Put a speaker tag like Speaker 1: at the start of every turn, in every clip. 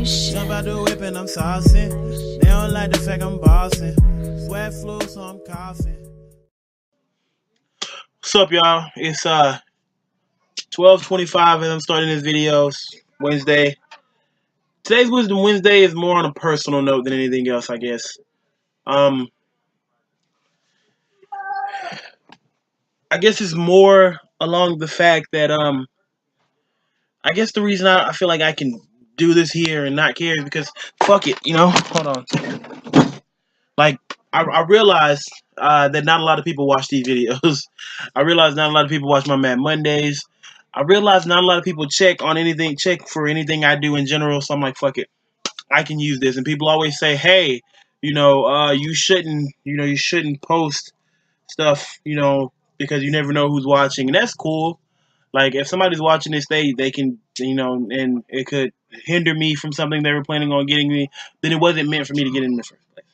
Speaker 1: Jump out the whip and I'm saucing. They don't like the fact I'm bossing. Sweat flu, so I'm coughing.
Speaker 2: What's up, y'all? It's 12:25 and I'm starting this video. It's Wednesday. Today's Wisdom Wednesday is more on a personal note than anything else, I guess. I guess it's more along the fact that I guess the reason I feel like I can do this here and not care is because fuck it, Hold on. Like I realized that not a lot of people watch these videos. I realized not a lot of people watch my Mad Mondays. I realized not a lot of people check for anything I do in general. So I'm like, fuck it, I can use this. And people always say, hey, you shouldn't post stuff, because you never know who's watching, and that's cool. Like if somebody's watching this, they can, and it could hinder me from something they were planning on getting me. Then it wasn't meant for me to get in the first place.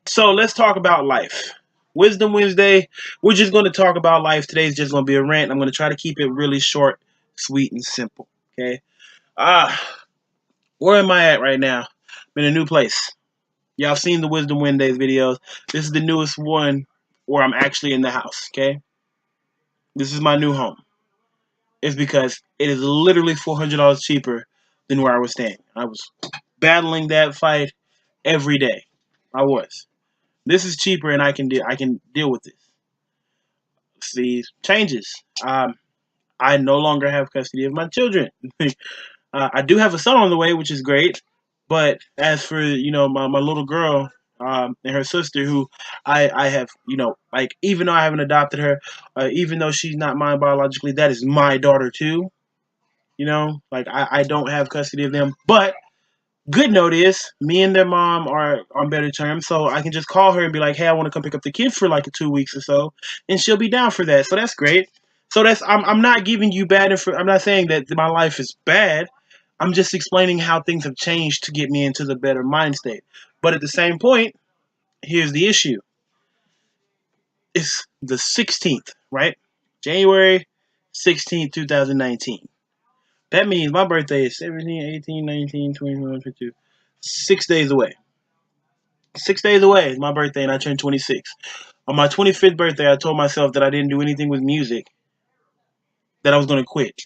Speaker 2: So let's talk about life. Wisdom Wednesday, we're just going to talk about life. Today's just going to be a rant. I'm going to try to keep it really short, sweet, and simple. Okay. Where am I at right now? I'm in a new place. Y'all seen the Wisdom Wednesdays videos. This is the newest one where I'm actually in the house. Okay. This is my new home. It's because it is literally $400 cheaper than where I was staying. I was battling that fight every day. I was. This is cheaper, and I can deal with this. See, changes. I no longer have custody of my children. I do have a son on the way, which is great. But as for my little girl and her sister, who I have like, even though I haven't adopted her, even though she's not mine biologically, that is my daughter too. Like I don't have custody of them, but good note is, me and their mom are on better terms, so I can just call her and be like, hey, I want to come pick up the kids for like 2 weeks or so, and she'll be down for that. So that's great. So I'm not giving you bad info. I'm not saying that my life is bad. I'm just explaining how things have changed to get me into the better mind state. But at the same point, here's the issue. It's the 16th, right? January 16th, 2019. That means my birthday is 17, 18, 19, 21, 22. 6 days away. 6 days away is my birthday, and I turned 26. On my 25th birthday, I told myself that I didn't do anything with music, that I was going to quit.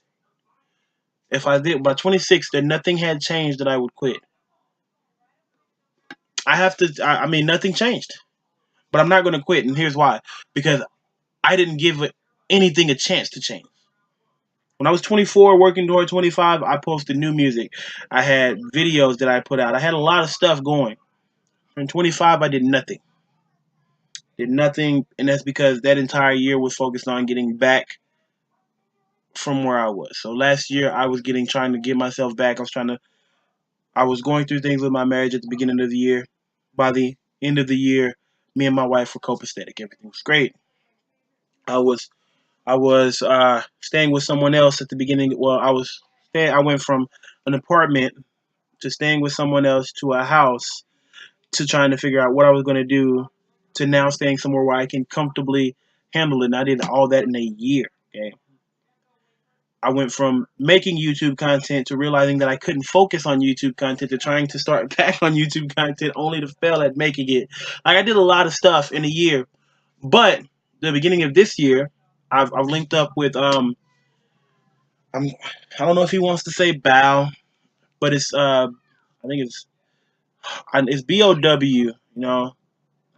Speaker 2: If I did, by 26, that nothing had changed, that I would quit. Nothing changed. But I'm not going to quit, and here's why. Because I didn't give anything a chance to change. When I was 24, working toward 25, I posted new music. I had videos that I put out. I had a lot of stuff going. In 25, I did nothing. And that's because that entire year was focused on getting back from where I was. So last year, I was trying to get myself back. I was going through things with my marriage at the beginning of the year. By the end of the year, me and my wife were copacetic. Everything was great. I was staying with someone else at the beginning. Well, I went from an apartment to staying with someone else to a house to trying to figure out what I was going to do to now staying somewhere where I can comfortably handle it. And I did all that in a year. Okay. I went from making YouTube content to realizing that I couldn't focus on YouTube content to trying to start back on YouTube content only to fail at making it. Like, I did a lot of stuff in a year. But the beginning of this year, I've linked up with I don't know if he wants to say Bow, but I think it's BOW.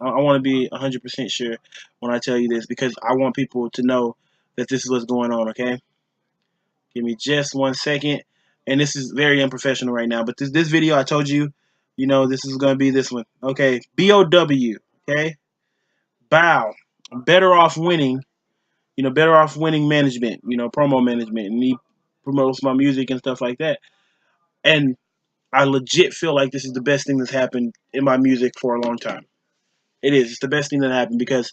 Speaker 2: I want to be 100% sure when I tell you this, because I want people to know that this is what's going on. Okay, give me just 1 second, and this is very unprofessional right now. But this video, I told you, this is gonna be this one. Okay, BOW. Okay, Bow. Better off winning. Better off winning management. Promo management, and he promotes my music and stuff like that. And I legit feel like this is the best thing that's happened in my music for a long time. It is. It's the best thing that happened because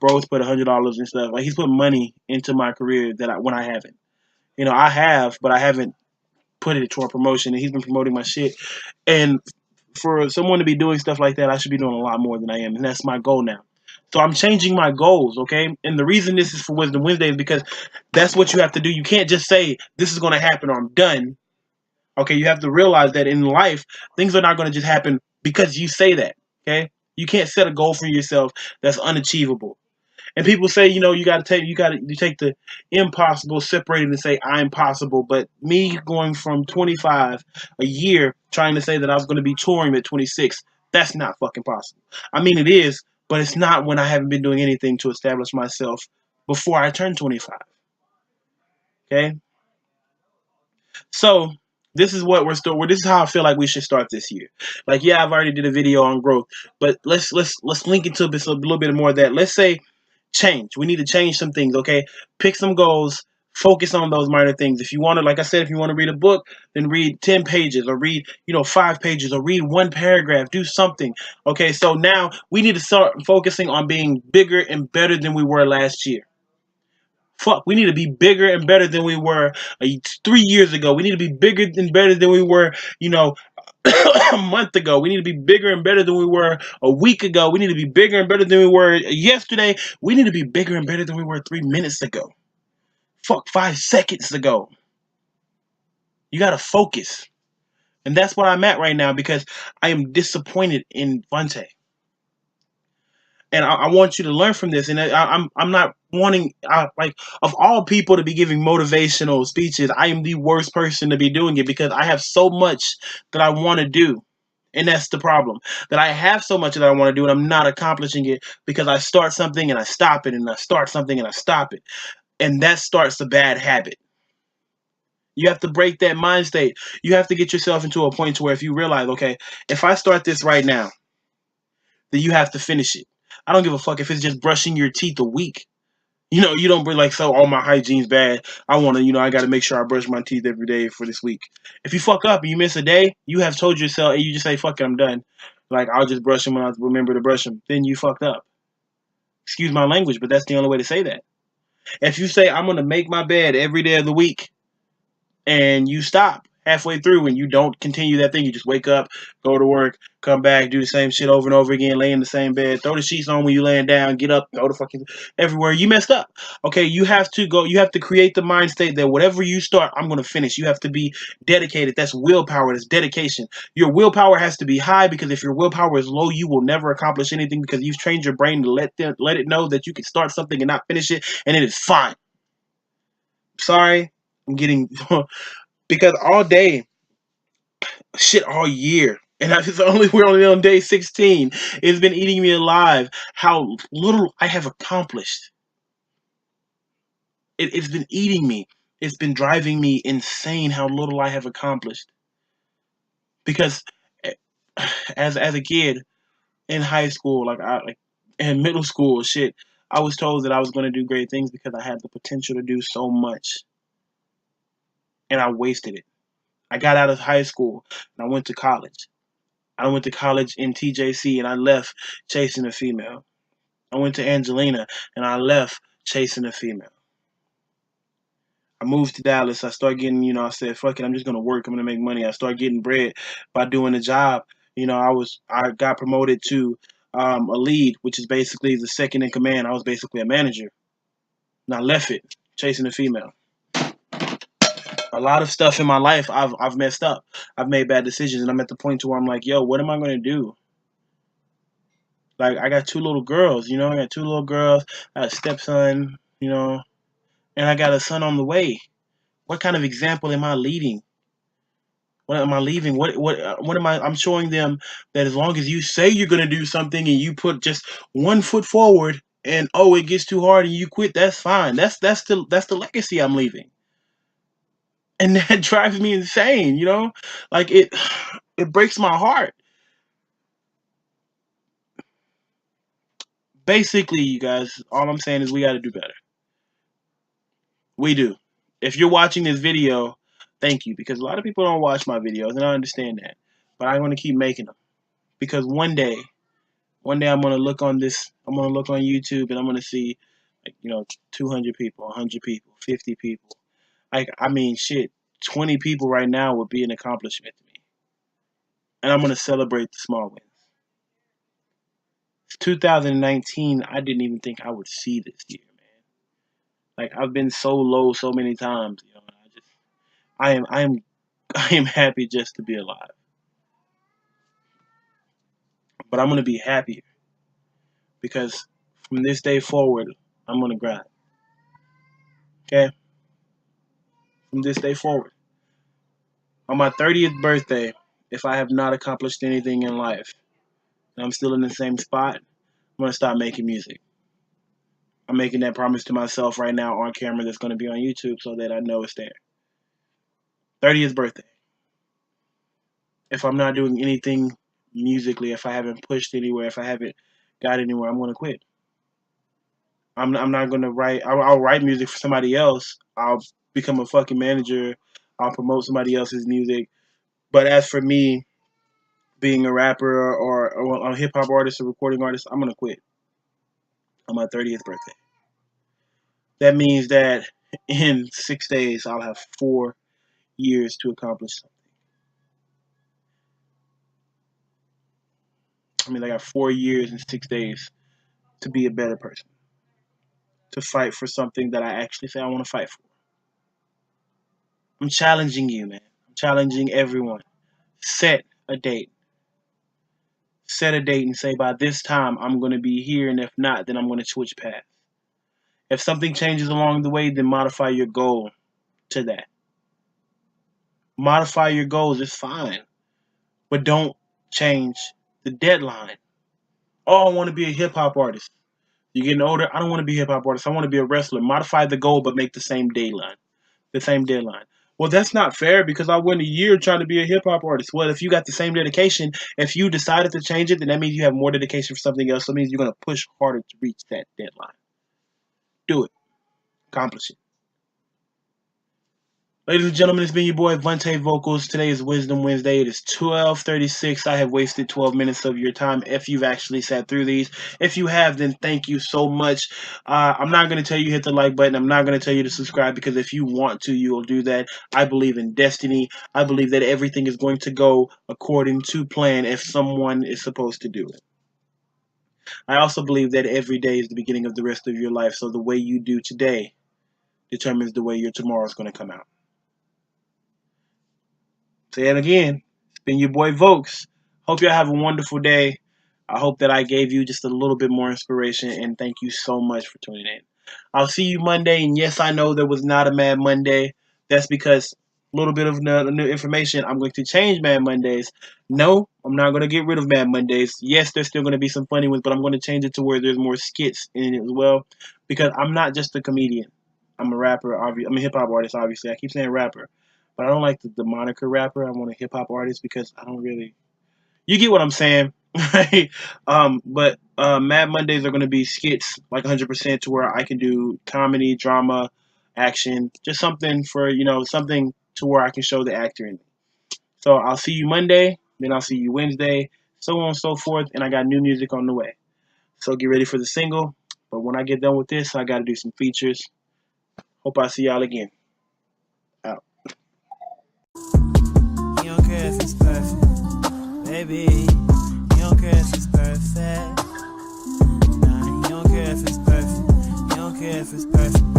Speaker 2: bro's put $100 and stuff. Like, he's put money into my career when I haven't. I have, but I haven't put it toward promotion, and he's been promoting my shit. And for someone to be doing stuff like that, I should be doing a lot more than I am, and that's my goal now. So I'm changing my goals, okay? And the reason this is for Wisdom Wednesday is because that's what you have to do. You can't just say, this is going to happen or I'm done. Okay, you have to realize that in life, things are not going to just happen because you say that. Okay, you can't set a goal for yourself that's unachievable. And people say, you take the impossible, separate it, and say I'm possible. But me going from 25 a year trying to say that I was going to be touring at 26, that's not fucking possible. I mean, it is, but it's not when I haven't been doing anything to establish myself before I turn 25. Okay, so this is what we're still. This is how I feel like we should start this year. Like, yeah, I've already did a video on growth, but let's link into this a little bit more of that. Let's say change. We need to change some things. Okay, pick some goals. Focus on those minor things. If you want to, like I said, if you want to read a book, then read 10 pages or read, 5 pages or read one paragraph. Do something. Okay, so now we need to start focusing on being bigger and better than we were last year. Fuck, we need to be bigger and better than we were 3 years ago. We need to be bigger and better than we were, a month ago. We need to be bigger and better than we were a week ago. We need to be bigger and better than we were yesterday. We need to be bigger and better than we were 3 minutes ago. Fuck, 5 seconds ago. You gotta focus. And that's what I'm at right now because I am disappointed in Vontae. And I want you to learn from this. And I'm not wanting like of all people to be giving motivational speeches. I am the worst person to be doing it because I have so much that I want to do, and that's the problem. That I have so much that I want to do, and I'm not accomplishing it because I start something and I stop it, and I start something and I stop it, and that starts a bad habit. You have to break that mind state. You have to get yourself into a point to where if you realize, okay, if I start this right now, then you have to finish it. I don't give a fuck if it's just brushing your teeth a week. You don't be like, so, oh, my hygiene's bad. I want to, I got to make sure I brush my teeth every day for this week. If you fuck up and you miss a day, you have told yourself, and you just say, fuck it, I'm done. Like, I'll just brush them when I remember to brush them. Then you fucked up. Excuse my language, but that's the only way to say that. If you say, I'm going to make my bed every day of the week, and you stop halfway through and you don't continue that thing, you just wake up, go to work, come back, do the same shit over and over again, lay in the same bed, throw the sheets on when you laying down, get up, go to fucking everywhere. You messed up. Okay, you have to create the mind state that whatever you start, I'm gonna finish. You have to be dedicated. That's willpower, that's dedication. Your willpower has to be high because if your willpower is low, you will never accomplish anything because you've trained your brain to let it know that you can start something and not finish it, and it is fine. Sorry, I'm getting because all day, shit, all year, and we're only on day 16. It's been eating me alive how little I have accomplished. It's been eating me. It's been driving me insane how little I have accomplished. Because as a kid in high school, in middle school, shit, I was told that I was going to do great things because I had the potential to do so much, and I wasted it. I got out of high school and I went to college. I went to college in TJC and I left chasing a female. I went to Angelina and I left chasing a female. I moved to Dallas. I started getting, I said, fuck it, I'm just gonna work. I'm gonna make money. I started getting bread by doing a job. I got promoted to a lead, which is basically the second in command. I was basically a manager. And I left it chasing a female. A lot of stuff in my life I've messed up. I've made bad decisions, and I'm at the point to where I'm like, yo, what am I gonna do? Like, I got two little girls, I got two little girls, I got a stepson, and I got a son on the way. What kind of example am I leading? What am I leaving? What am I? I'm showing them that as long as you say you're gonna do something and you put just one foot forward, and it gets too hard and you quit, that's fine. That's the legacy I'm leaving, and that drives me insane. Like it breaks my heart. Basically, you guys, all I'm saying is we got to do better. We do. If you're watching this video, thank you, because a lot of people don't watch my videos, and I understand that. But I'm going to keep making them because one day I'm going to look on this. I'm going to look on YouTube, and I'm going to see, 200 people, 100 people, 50 people. Shit, 20 people right now would be an accomplishment to me, and I'm going to celebrate the small wins. 2019, I didn't even think I would see this year, man. Like, I've been so low so many times, I am I am happy just to be alive. But I'm going to be happier because from this day forward, I'm going to grind. Okay? From this day forward. On my 30th birthday, if I have not accomplished anything in life and I'm still in the same spot, I'm going to stop making music. I'm making that promise to myself right now on camera that's going to be on YouTube so that I know it's there. 30th birthday. If I'm not doing anything musically, if I haven't pushed anywhere, if I haven't got anywhere, I'm going to quit. I'm not going to write. I'll write music for somebody else. I'll become a fucking manager. I'll promote somebody else's music. But as for me, being a rapper or a hip hop artist or recording artist, I'm going to quit on my 30th birthday. That means that in 6 days, I'll have 4 years to accomplish something. I mean, I got 4 years and 6 days to be a better person, to fight for something that I actually say I want to fight for. I'm challenging you, man. I'm challenging everyone. Set a date. Set a date and say, by this time, I'm going to be here, and if not, then I'm going to switch paths. If something changes along the way, then modify your goal to that. Modify your goals, it's fine. But don't change the deadline. Oh, I want to be a hip-hop artist. You're getting older, I don't want to be a hip-hop artist. I want to be a wrestler. Modify the goal, but make the same deadline. The same deadline. Well, that's not fair because I went a year trying to be a hip-hop artist. Well, if you got the same dedication, if you decided to change it, then that means you have more dedication for something else. That means you're going to push harder to reach that deadline. Do it. Accomplish it. Ladies and gentlemen, it's been your boy Vontae Vocals. Today is Wisdom Wednesday. It is 12:36. I have wasted 12 minutes of your time if you've actually sat through these. If you have, then thank you so much. I'm not going to tell you hit the like button. I'm not going to tell you to subscribe because if you want to, you will do that. I believe in destiny. I believe that everything is going to go according to plan if someone is supposed to do it. I also believe that every day is the beginning of the rest of your life. So the way you do today determines the way your tomorrow is going to come out. Say it again. It's been your boy Vokes. Hope y'all have a wonderful day. I hope that I gave you just a little bit more inspiration, and thank you so much for tuning in. I'll see you Monday, and yes, I know there was not a Mad Monday. That's because a little bit of new information. I'm going to change Mad Mondays. No, I'm not going to get rid of Mad Mondays. Yes, there's still going to be some funny ones, but I'm going to change it to where there's more skits in it as well, because I'm not just a comedian. I'm a rapper. I'm a hip-hop artist, obviously. I keep saying rapper. But I don't like the moniker rapper. I want a hip-hop artist because I don't really... You get what I'm saying, right? But Mad Mondays are going to be skits, like 100%, to where I can do comedy, drama, action, just something for, something to where I can show the actor in it. So I'll see you Monday, then I'll see you Wednesday, so on and so forth, and I got new music on the way. So get ready for the single. But when I get done with this, I got to do some features. Hope I see y'all again. Out.
Speaker 1: You don't care if it's perfect, baby. You don't care if it's perfect. Nah, you don't care if it's perfect. You don't care if it's perfect.